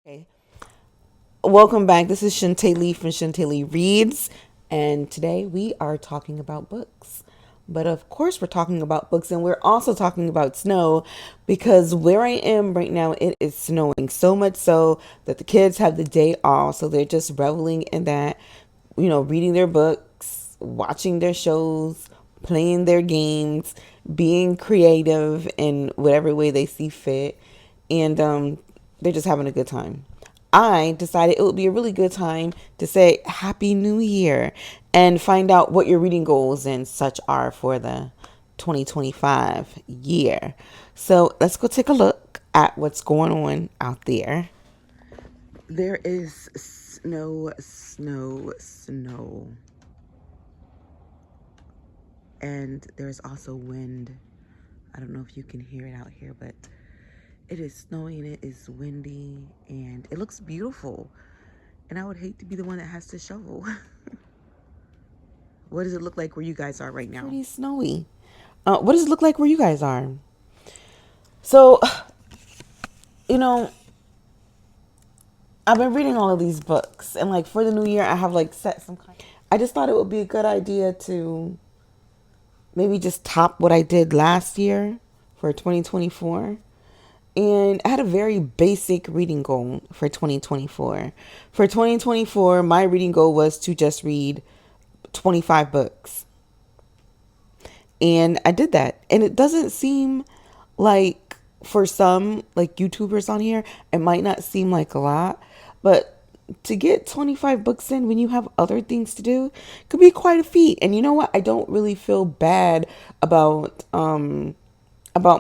Okay. Welcome back. This is Shunte-Lei from Shunte-Lei Reads, and today we are talking about books. But of course, we're talking about books, and we're also talking about snow because where I am right now, it is snowing so much so that the kids have the day off, so they're just reveling in that, reading their books, watching their shows, playing their games, being creative in whatever way they see fit, and they're just having a good time. I decided it would be a really good time to say Happy New Year and find out what your reading goals and such are for the 2025 year. So let's go take a look at what's going on out there. There is snow, snow, snow. And there's also wind. I don't know if you can hear it out here, but it is snowing, it is windy, and it looks beautiful. And I would hate to be the one that has to shovel. What does it look like where you guys are right now? Pretty snowy. What does it look like where you guys are? So, you know, I've been reading all of these books, and like for the new year, I have like set some kind. I just thought it would be a good idea to maybe just top what I did last year for 2024. And I had a very basic reading goal for 2024. For 2024, my reading goal was to just read 25 books. And I did that. And it doesn't seem like, for some like YouTubers on here, it might not seem like a lot, but to get 25 books in when you have other things to do could be quite a feat. And you know what? I don't really feel bad about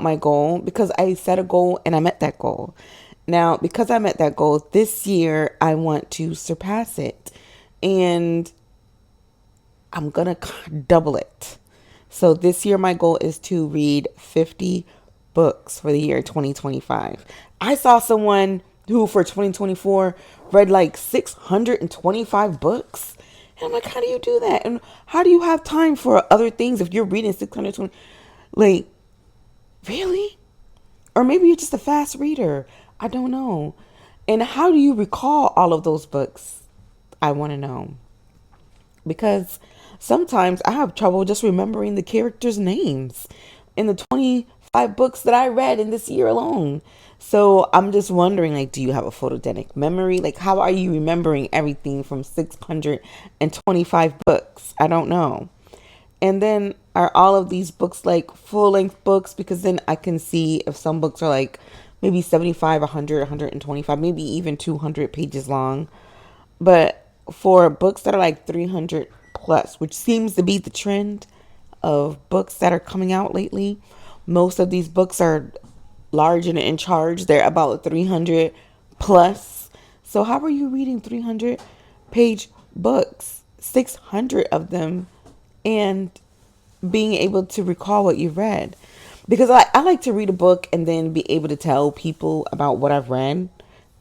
my goal because I set a goal and I met that goal. Now, because I met that goal this year, I want to surpass it. And I'm going to double it. So this year, my goal is to read 50 books for the year 2025. I saw someone who for 2024 read like 625 books. And I'm like, how do you do that? And how do you have time for other things if you're reading 620? Like, really? Or maybe you're just a fast reader. I don't know. And how do you recall all of those books? I want to know. Because sometimes I have trouble just remembering the characters' names in the 25 books that I read in this year alone. So I'm just wondering, like, do you have a photogenic memory? Like, how are you remembering everything from 625 books? I don't know. And then are all of these books like full length books? Because then I can see if some books are like maybe 75, 100, 125, maybe even 200 pages long. But for books that are like 300 plus, which seems to be the trend of books that are coming out lately, most of these books are large and in charge. They're about 300 plus. So how are you reading 300 page books, 600 of them, and being able to recall what you read? Because I like to read a book and then be able to tell people about what I've read.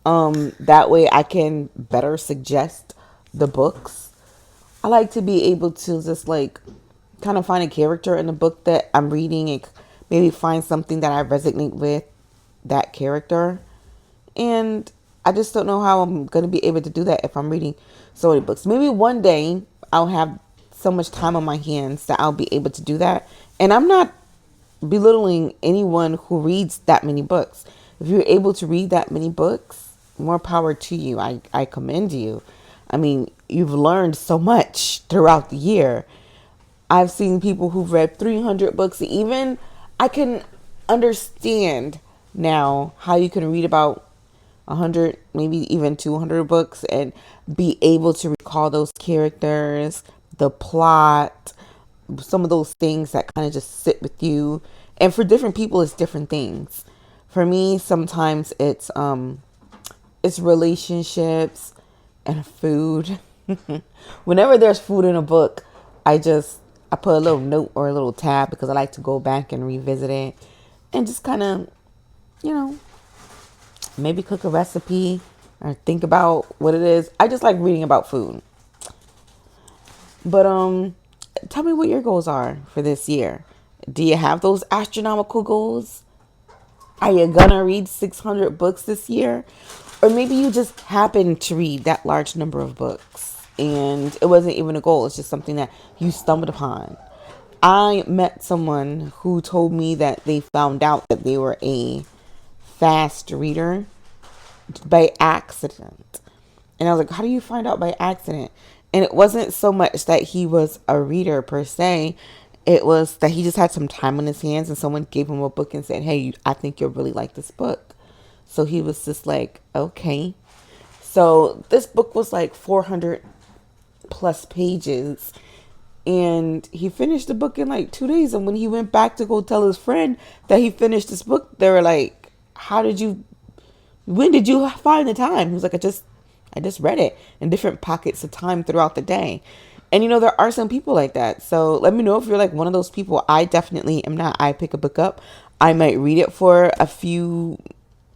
That way I can better suggest the books. I like to be able to just like kind of find a character in the book that I'm reading and maybe find something that I resonate with that character. And I just don't know how I'm going to be able to do that if I'm reading so many books. Maybe one day I'll have so much time on my hands that I'll be able to do that. And I'm not belittling anyone who reads that many books. If you're able to read that many books, more power to you. I commend you. I mean, you've learned so much throughout the year. I've seen people who've read 300 books. Even I can understand now how you can read about 100, maybe even 200 books and be able to recall those characters, the plot, some of those things that kind of just sit with you. And for different people, it's different things. For me, sometimes it's relationships and food. Whenever there's food in a book, I put a little note or a little tab because I like to go back and revisit it and just kind of, you know, maybe cook a recipe or think about what it is. I just like reading about food. But tell me what your goals are for this year. Do you have those astronomical goals? Are you gonna read 600 books this year? Or maybe you just happened to read that large number of books and it wasn't even a goal. It's just something that you stumbled upon. I met someone who told me that they found out that they were a fast reader by accident. And I was like, how do you find out by accident? And it wasn't so much that he was a reader per se. It was that he just had some time on his hands and someone gave him a book and said, hey, I think you'll really like this book. So he was just like, okay. So this book was like 400 plus pages. And he finished the book in like 2 days. And when he went back to go tell his friend that he finished this book, they were like, when did you find the time? He was like, I just read it in different pockets of time throughout the day. And there are some people like that. So let me know if you're like one of those people. I definitely am not. I pick a book up. I might read it for a few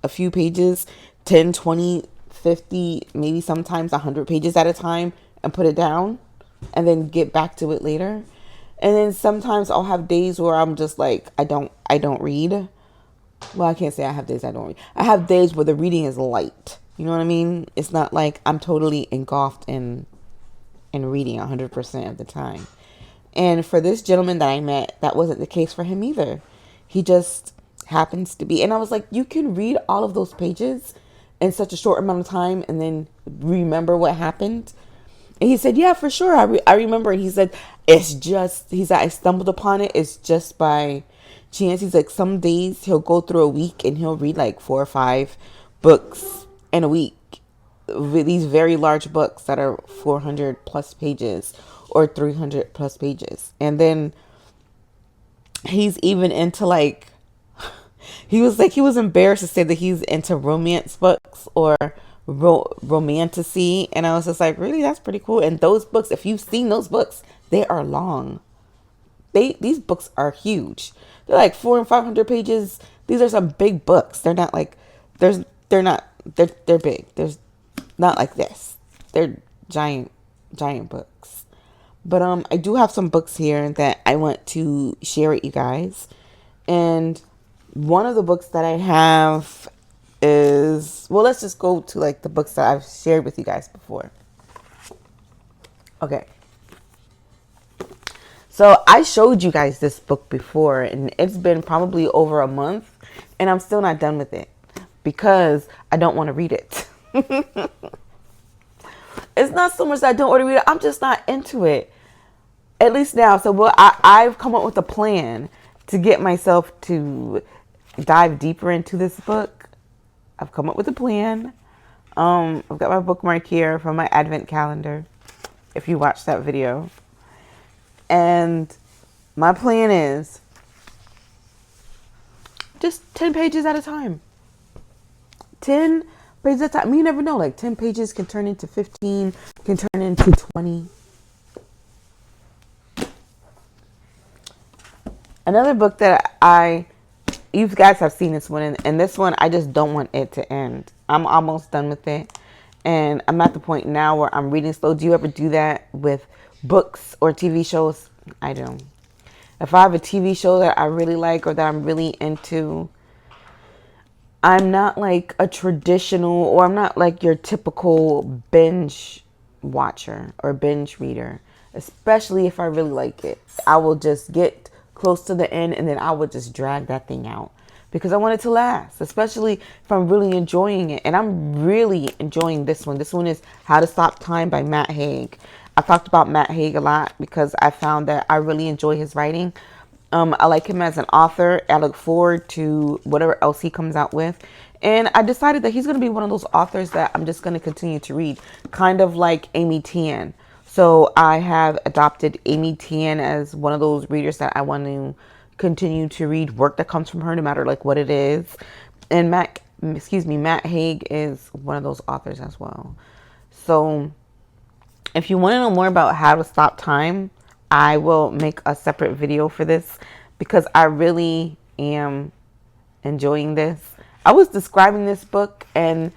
pages, 10, 20, 50, maybe sometimes 100 pages at a time and put it down and then get back to it later. And then sometimes I'll have days where I'm just like, I don't read. Well, I can't say I have days I don't read. I have days where the reading is light. You know what I mean? It's not like I'm totally engulfed in reading 100% of the time. And for this gentleman that I met, that wasn't the case for him either. He just happens to be. And I was like, you can read all of those pages in such a short amount of time and then remember what happened. And he said, yeah, for sure. I remember. And he said, he said, I stumbled upon it. It's just by chance. He's like, some days he'll go through a week and he'll read like 4 or 5 books in a week. With these very large books that are 400 plus pages or 300 plus pages. And then he's even into like, he was embarrassed to say that he's into romance books or romantasy. And I was just like, really, that's pretty cool. And those books, if you've seen those books, they are long. These books are huge. They're like 400 and 500 pages. These are some big books. They're not like, they're big. There's not like this. They're giant books. But I do have some books here that I want to share with you guys. And one of the books that I have is, well, let's just go to like the books that I've shared with you guys before. Okay. So I showed you guys this book before and it's been probably over a month and I'm still not done with it because I don't want to read it. It's not so much that I don't want to read it. I'm just not into it. At least now. So I've come up with a plan to get myself to dive deeper into this book. I've come up with a plan. I've got my bookmark here from my advent calendar, if you watched that video. And my plan is just 10 pages at a time. 10 pages at a time. You never know. Like 10 pages can turn into 15, can turn into 20. Another book that you guys have seen this one, and this one, I just don't want it to end. I'm almost done with it. And I'm at the point now where I'm reading slow. Do you ever do that with books or TV shows? I do. If I have a TV show that I really like or that I'm really into, I'm not like a traditional, or I'm not like your typical binge watcher or binge reader, especially if I really like it. I will just get close to the end and then I would just drag that thing out because I want it to last, especially if I'm really enjoying it. And I'm really enjoying this one. This one is How to Stop Time by Matt Haig. I've talked about Matt Haig a lot because I found that I really enjoy his writing. I like him as an author. I look forward to whatever else he comes out with. And I decided that he's going to be one of those authors that I'm just going to continue to read, kind of like Amy Tan. So I have adopted Amy Tan as one of those readers that I want to continue to read work that comes from her, no matter like what it is. And Matt Haig is one of those authors as well. So if you want to know more about How to Stop Time, I will make a separate video for this because I really am enjoying this. I was describing this book and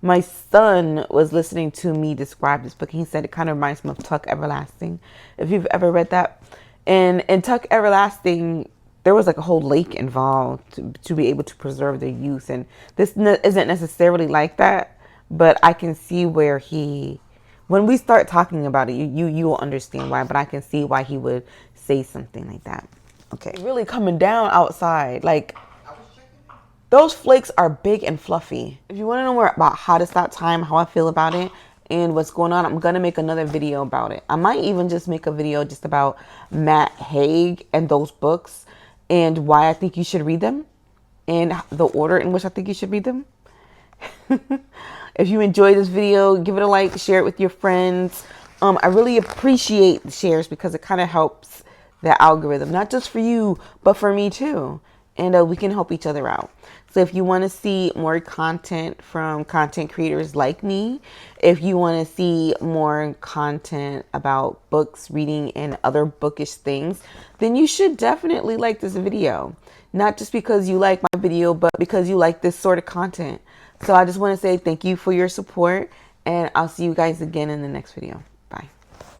my son was listening to me describe this book. He said it kind of reminds him of Tuck Everlasting, if you've ever read that. And in Tuck Everlasting, there was like a whole lake involved to be able to preserve their youth. And this isn't necessarily like that. But I can see where when we start talking about it, you will understand why. But I can see why he would say something like that. Okay, really coming down outside. Like, those flakes are big and fluffy. If you want to know more about how to stop time, how I feel about it, and what's going on, I'm going to make another video about it. I might even just make a video just about Matt Haig and those books and why I think you should read them and the order in which I think you should read them. If you enjoyed this video, give it a like, share it with your friends. I really appreciate the shares because it kind of helps the algorithm, not just for you, but for me too. And we can help each other out. So if you want to see more content from content creators like me, if you want to see more content about books, reading, and other bookish things, then you should definitely like this video. Not just because you like my video, but because you like this sort of content. So I just want to say thank you for your support, and I'll see you guys again in the next video. Bye.